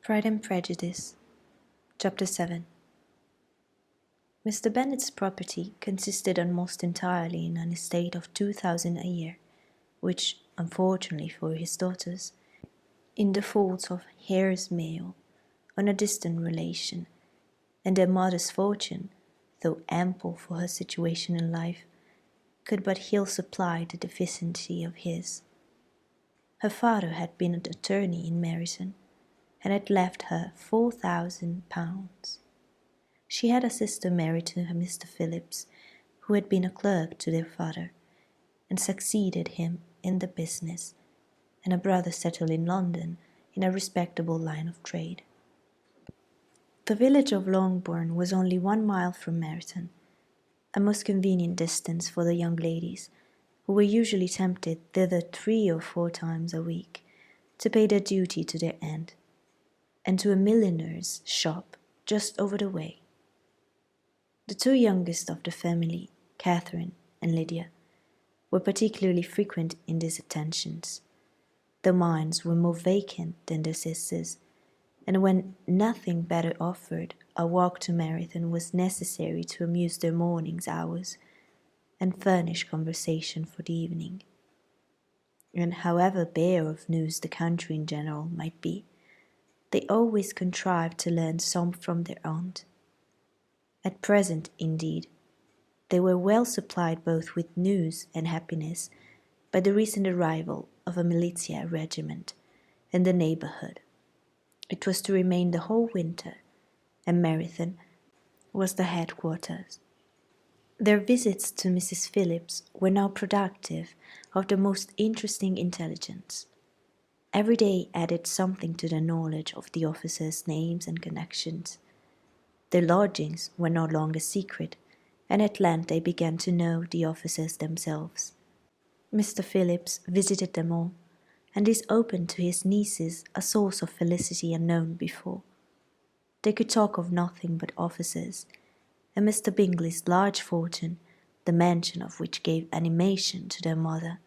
Pride and Prejudice, Chapter 7. Mr. Bennet's property consisted almost entirely in an estate of 2,000 a year, which, unfortunately for his daughters, in default of heirs male on a distant relation, and their mother's fortune, though ample for her situation in life, could but ill supply the deficiency of his. Her father had been an attorney in Meryton, and had left her £4,000. She had a sister married to Mr. Phillips, who had been a clerk to their father, and succeeded him in the business, and a brother settled in London in a respectable line of trade. The village of Longbourn was only 1 mile from Meryton, a most convenient distance for the young ladies, who were usually tempted thither 3 or 4 times a week, to pay their duty to their aunt, and to a milliner's shop just over the way. The 2 youngest of the family, Catherine and Lydia, were particularly frequent in these attentions. Their minds were more vacant than their sisters', and when nothing better offered, a walk to Meryton was necessary to amuse their morning's hours and furnish conversation for the evening. And however bare of news the country in general might be, they always contrived to learn some from their aunt. At present, indeed, they were well supplied both with news and happiness by the recent arrival of a militia regiment in the neighbourhood. It was to remain the whole winter, and Meryton was the headquarters. Their visits to Mrs. Phillips were now productive of the most interesting intelligence. Every day added something to their knowledge of the officers' names and connections. Their lodgings were no longer secret, and at length they began to know the officers themselves. Mr. Phillips visited them all, and this opened to his nieces a source of felicity unknown before. They could talk of nothing but officers, and Mr. Bingley's large fortune, the mention of which gave animation to their mother,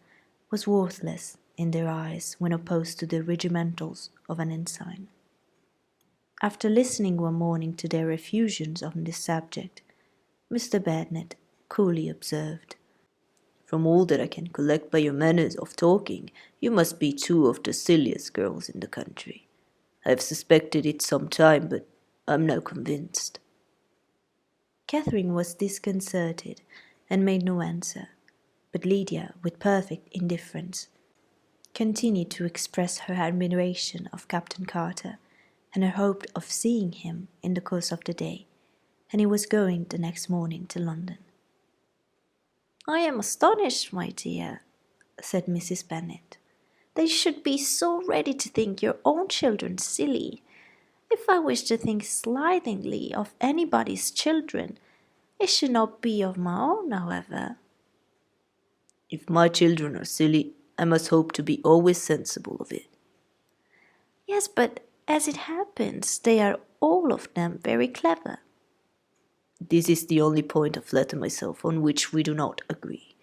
was worthless in their eyes when opposed to the regimentals of an ensign. After listening one morning to their effusions on this subject, Mr. Bennet coolly observed, "From all that I can collect by your manners of talking, you must be 2 of the silliest girls in the country. I have suspected it some time, but I am now convinced." Catherine was disconcerted, and made no answer, but Lydia, with perfect indifference, continued to express her admiration of Captain Carter, and her hope of seeing him in the course of the day, and he was going the next morning to London. "I am astonished, my dear," said Mrs. Bennet, "that you should be so ready to think your own children silly. If I wish to think slightingly of anybody's children, it should not be of my own, however." "If my children are silly, I must hope to be always sensible of it." "Yes, but as it happens, they are all of them very clever." "This is the only point I flatter myself on which we do not agree.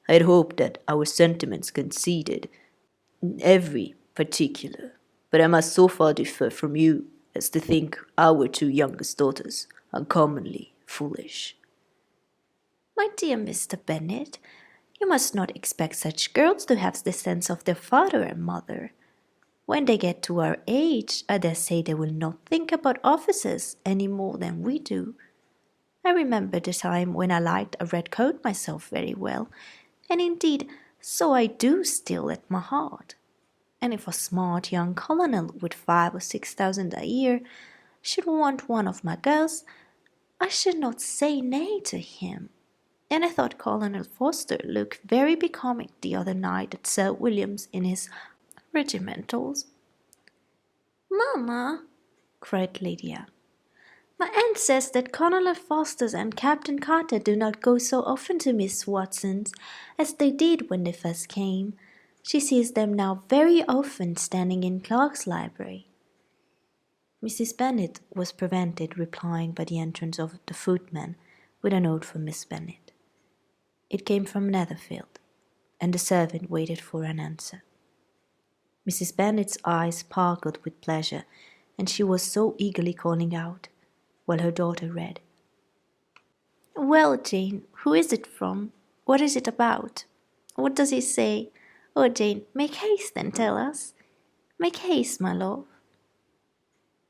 I had hoped that our sentiments conceded in every particular, but I must so far differ from you as to think our 2 youngest daughters uncommonly foolish." "My dear Mr. Bennet, you must not expect such girls to have the sense of their father and mother. When they get to our age, I dare say they will not think about officers any more than we do. I remember the time when I liked a red coat myself very well, and indeed so I do still at my heart. And if a smart young colonel with 5 or 6,000 a year should want one of my girls, I should not say nay to him. And I thought Colonel Forster looked very becoming the other night at Sir William's in his regimentals." "Mamma," cried Lydia, "my aunt says that Colonel Forster and Captain Carter do not go so often to Miss Watson's as they did when they first came. She sees them now very often standing in Clark's library." Mrs. Bennet was prevented replying by the entrance of the footman with a note from Miss Bennet. It came from Netherfield, and the servant waited for an answer. Mrs. Bennet's eyes sparkled with pleasure and she was so eagerly calling out, while her daughter read. "Well, Jane, who is it from? What is it about? What does he say? Oh, Jane, make haste and tell us. Make haste, my love."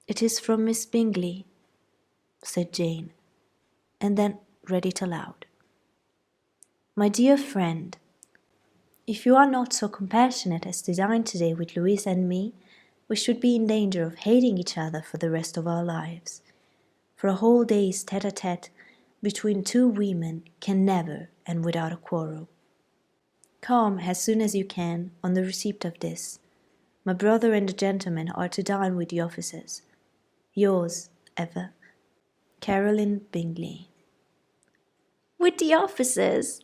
"It is from Miss Bingley," said Jane, and then read it aloud. "My dear friend, if you are not so compassionate as to dine today with Louisa and me, we should be in danger of hating each other for the rest of our lives. For a whole day's tete-a-tete between two women can never end without a quarrel. Come as soon as you can on the receipt of this. My brother and the gentlemen are to dine with the officers. Yours ever, Caroline Bingley." "With the officers!"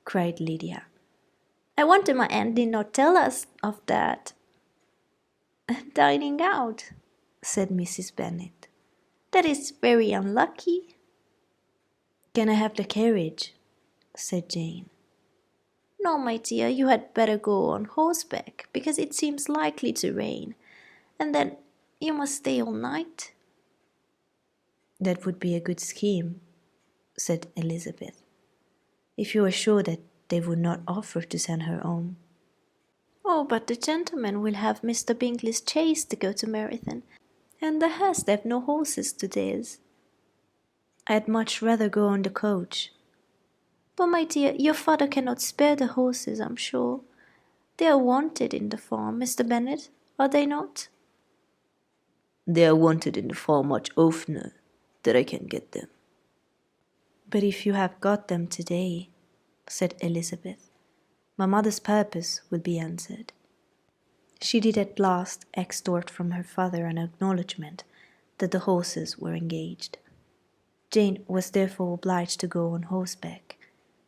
cried Lydia. "I wonder my aunt did not tell us of that." "Dining out," said Mrs. Bennet. "That is very unlucky." "Can I have the carriage?" said Jane. "No, my dear, you had better go on horseback, because it seems likely to rain, and then you must stay all night." "That would be a good scheme," said Elizabeth, "if you were sure that they would not offer to send her home." "Oh, but the gentlemen will have Mr. Bingley's chaise to go to Meryton, and the Hursts have no horses to theirs." "I'd much rather go on the coach." "But, my dear, your father cannot spare the horses, I'm sure. They are wanted in the farm, Mr. Bennet, are they not?" "They are wanted in the farm much oftener than I can get them." "But if you have got them today," said Elizabeth, "my mother's purpose will be answered." She did at last extort from her father an acknowledgment that the horses were engaged. Jane was therefore obliged to go on horseback,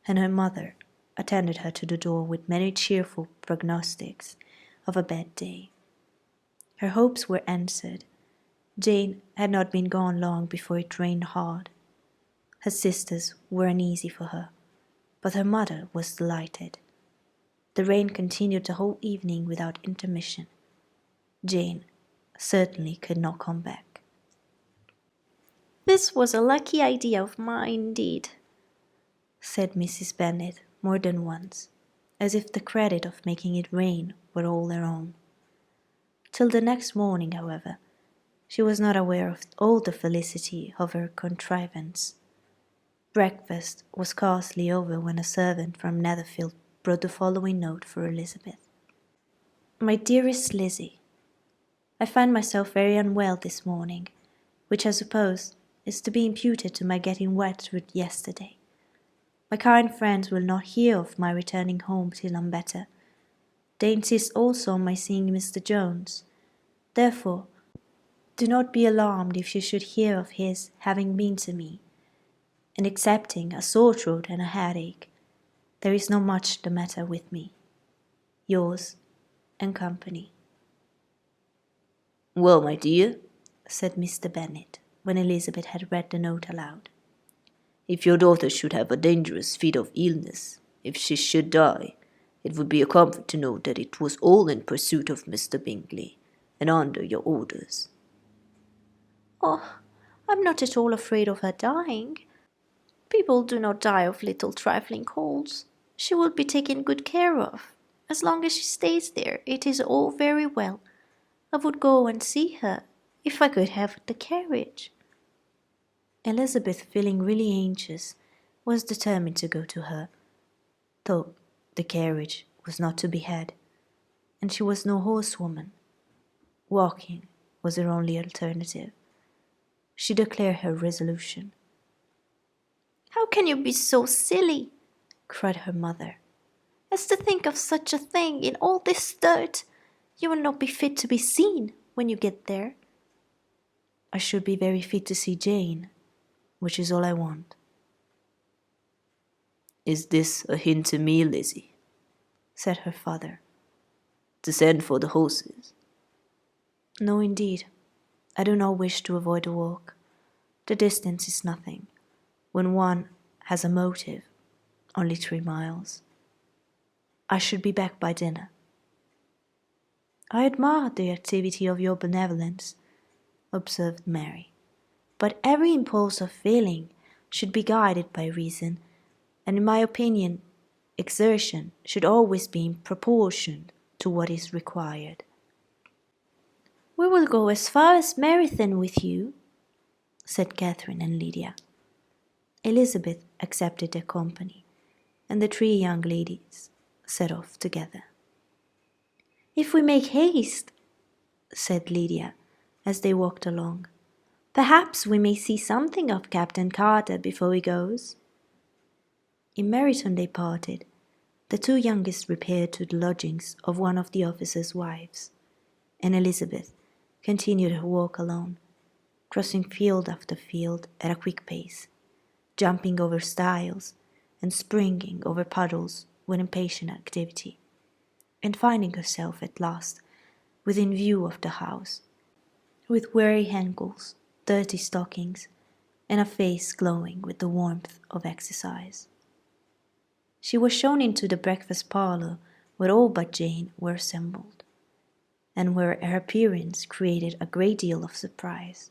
and her mother attended her to the door with many cheerful prognostics of a bad day. Her hopes were answered. Jane had not been gone long before it rained hard. Her sisters were uneasy for her, but her mother was delighted. The rain continued the whole evening without intermission. Jane certainly could not come back. "This was a lucky idea of mine, indeed," said Mrs. Bennet more than once, as if the credit of making it rain were all their own. Till the next morning, however, she was not aware of all the felicity of her contrivance. Breakfast was scarcely over when a servant from Netherfield brought the following note for Elizabeth. "My dearest Lizzie, I find myself very unwell this morning, which I suppose is to be imputed to my getting wet through yesterday. My kind friends will not hear of my returning home till I'm better. They insist also on my seeing Mr. Jones. Therefore, do not be alarmed if you should hear of his having been to me, and excepting a sore throat and a headache, there is not much the matter with me. Yours and company." "Well, my dear," said Mr. Bennet, when Elizabeth had read the note aloud, "if your daughter should have a dangerous fit of illness, if she should die, it would be a comfort to know that it was all in pursuit of Mr. Bingley, and under your orders." "Oh, I'm not at all afraid of her dying. People do not die of little trifling colds. She will be taken good care of. As long as she stays there, it is all very well. I would go and see her, if I could have the carriage." Elizabeth, feeling really anxious, was determined to go to her, though the carriage was not to be had, and she was no horsewoman. Walking was her only alternative. She declared her resolution. "How can you be so silly," cried her mother, "as to think of such a thing in all this dirt? You will not be fit to be seen when you get there." "I should be very fit to see Jane, which is all I want." "Is this a hint to me, Lizzie?" said her father. "To send for the horses?" "No, indeed. I do not wish to avoid a walk. The distance is nothing, when one has a motive, only 3 miles. I should be back by dinner." "I admire the activity of your benevolence, observed Mary. "But every impulse of feeling should be guided by reason, and in my opinion, exertion should always be in proportion to what is required." "We will go as far as Meryton with you," said Catherine and Lydia. Elizabeth accepted their company, and the three young ladies set off together. "If we make haste," said Lydia, as they walked along, "perhaps we may see something of Captain Carter before he goes." In Meryton they parted. The two youngest repaired to the lodgings of one of the officers' wives, and Elizabeth continued her walk alone, crossing field after field at a quick pace, jumping over stiles and springing over puddles with impatient activity, and finding herself at last within view of the house, with weary ankles, dirty stockings, and a face glowing with the warmth of exercise. She was shown into the breakfast parlour where all but Jane were assembled, and where her appearance created a great deal of surprise.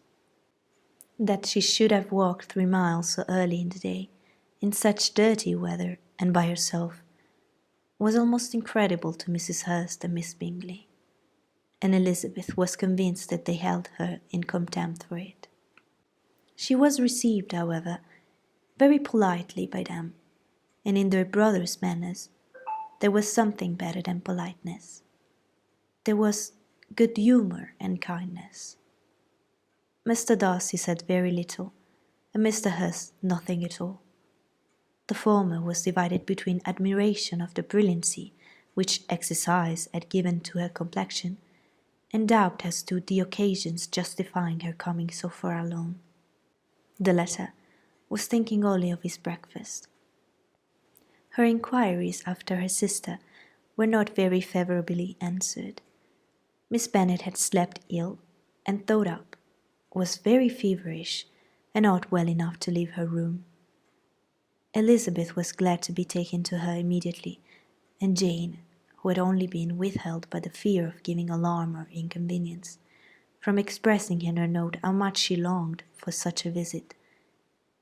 That she should have walked 3 miles so early in the day, in such dirty weather, and by herself, was almost incredible to Mrs. Hurst and Miss Bingley, and Elizabeth was convinced that they held her in contempt for it. She was received, however, very politely by them, and in their brother's manners there was something better than politeness. There was good humour and kindness. Mr. Darcy said very little, and Mr. Hurst nothing at all. The former was divided between admiration of the brilliancy which exercise had given to her complexion, and doubt as to the occasions justifying her coming so far alone. The latter was thinking only of his breakfast. Her inquiries after her sister were not very favourably answered. Miss Bennet had slept ill, and thought up, was very feverish, and not well enough to leave her room. Elizabeth was glad to be taken to her immediately, and Jane, who had only been withheld by the fear of giving alarm or inconvenience, from expressing in her note how much she longed for such a visit,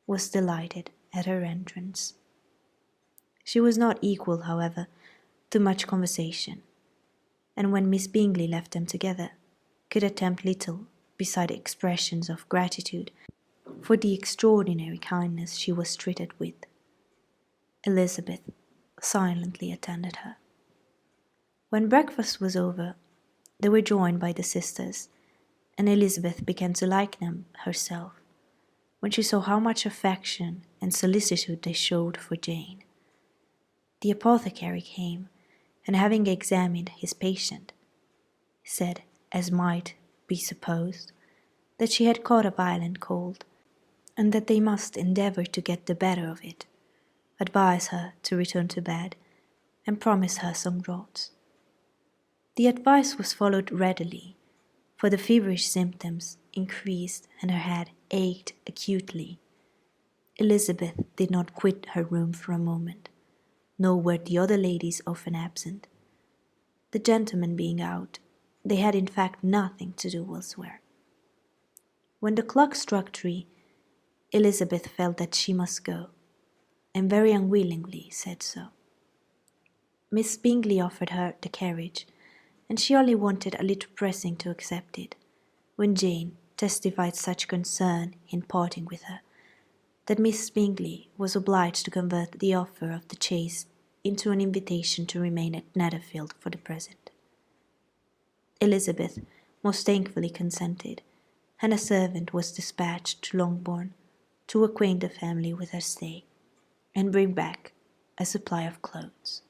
was delighted at her entrance. She was not equal, however, to much conversation, and when Miss Bingley left them together, could attempt little beside expressions of gratitude for the extraordinary kindness she was treated with. Elizabeth silently attended her. When breakfast was over, they were joined by the sisters, and Elizabeth began to like them herself, when she saw how much affection and solicitude they showed for Jane. The apothecary came, and having examined his patient, said, as might be supposed, that she had caught a violent cold, and that they must endeavour to get the better of it, advise her to return to bed, and promise her some draughts. The advice was followed readily, for the feverish symptoms increased and her head ached acutely. Elizabeth did not quit her room for a moment, nor were the other ladies often absent. The gentlemen being out, they had in fact nothing to do elsewhere. When the clock struck 3, Elizabeth felt that she must go, and very unwillingly said so. Miss Bingley offered her the carriage, and she only wanted a little pressing to accept it, when Jane testified such concern in parting with her, that Miss Bingley was obliged to convert the offer of the chaise into an invitation to remain at Netherfield for the present. Elizabeth most thankfully consented, and a servant was dispatched to Longbourn to acquaint the family with her stay, and bring back a supply of clothes.